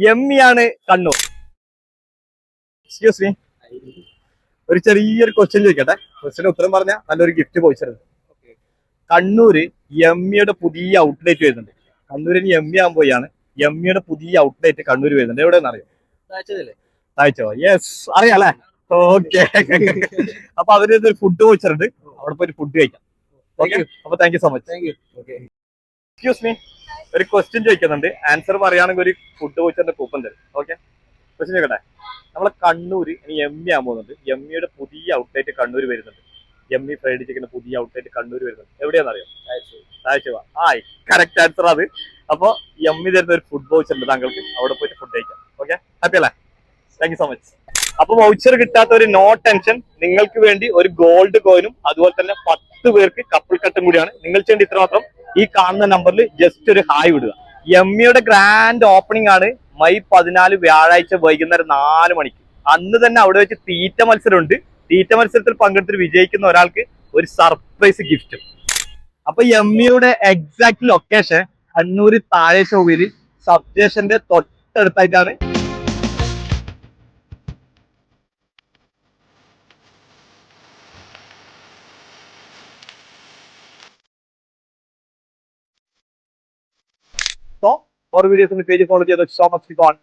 എമ്മിയാണ് Kannur. Excuse me, ഒരു ചെറിയൊരു question ചോദിക്കട്ടെ. ക്വസ്റ്റ്യന് ഉത്തരം പറഞ്ഞാൽ നല്ലൊരു ഗിഫ്റ്റ് പോയിച്ചിരുന്നു. കണ്ണൂര് എമ്മിയുടെ പുതിയ ഔട്ട്ലെറ്റ് വരുന്നുണ്ട്. കണ്ണൂരിന് എമ്മി ആകാൻ പോയാണ്. എമ്മിയുടെ പുതിയ ഔട്ട്ലെറ്റ് കണ്ണൂർ വരുന്നുണ്ട്. എവിടെയെന്ന് അറിയോ? താഴ്ച. യെസ്, അറിയാം അല്ലേ? ഓക്കെ. അപ്പൊ അവര് ഫുഡ് പോയിച്ചിട്ടുണ്ട്. അവിടെ പോയിട്ട് ഫുഡ് കഴിക്കാം. ഓക്കെ, അപ്പൊ thank you so much. Excuse me, ഒരു ക്വസ്റ്റ്യൻ ചോദിക്കുന്നുണ്ട്. ആൻസർ പറയുകയാണെങ്കിൽ ഒരു ഫുഡ് പോയിച്ചറിന്റെ കൂപ്പൺ തരും. ഓക്കെ, ക്വസ്റ്റ്യൻ ചോദിക്കട്ടെ. നമ്മളെ കണ്ണൂര് ഇനി എമ്മി ആകാൻ പോകുന്നുണ്ട്. എമ്മിയുടെ പുതിയ ഔട്ട്ലെറ്റ് കണ്ണൂർ വരുന്നുണ്ട്. എമ്മി ഫ്രൈഡ് ചിക്കന്റെ പുതിയ ഔട്ട്ലെറ്റ് കണ്ണൂർ വരുന്നുണ്ട്. എവിടെയാണെന്ന് അറിയാം? താഴ്ച. കറക്റ്റ് ആൻസർ അത്. അപ്പൊ എമ്മി തരുന്ന ഒരു ഫുഡ് വൗച്ചർ ഉണ്ട് താങ്കൾക്ക്. അവിടെ പോയിട്ട് ഫുഡ് കഴിക്കാം. ഓക്കെ, ഹാപ്പി അല്ലേ? Thank you so much. അപ്പൊ വൗച്ചർ കിട്ടാത്ത ഒരു നോ ടെൻഷൻ. നിങ്ങൾക്ക് വേണ്ടി ഒരു ഗോൾഡ് കോയിനും അതുപോലെ തന്നെ 10 പേർക്ക് കപ്പിൾ കട്ടും കൂടിയാണ്. നിങ്ങൾ ചെയ്യേണ്ട ഇത്ര മാത്രം, ഈ കാണുന്ന നമ്പറിൽ ജസ്റ്റ് ഒരു ഹായ് വിടുക. എമ്മിയുടെ ഗ്രാൻഡ് ഓപ്പണിംഗ് ആണ് May 14 വ്യാഴാഴ്ച വൈകുന്നേരം 4 മണിക്ക്. അന്ന് തന്നെ അവിടെ വെച്ച് തീറ്റ മത്സരമുണ്ട്. തീറ്റ മത്സരത്തിൽ പങ്കെടുത്തിട്ട് വിജയിക്കുന്ന ഒരാൾക്ക് ഒരു സർപ്രൈസ് ഗിഫ്റ്റും. അപ്പൊ എമ്മിയുടെ എക്സാക്ട് ലൊക്കേഷൻ കണ്ണൂര് താഴെ ചൊവ്വയില് സബ് സ്റ്റേഷന്റെ തൊട്ടടുത്തായിട്ടാണ്. So, more videos in the page follow the so much on.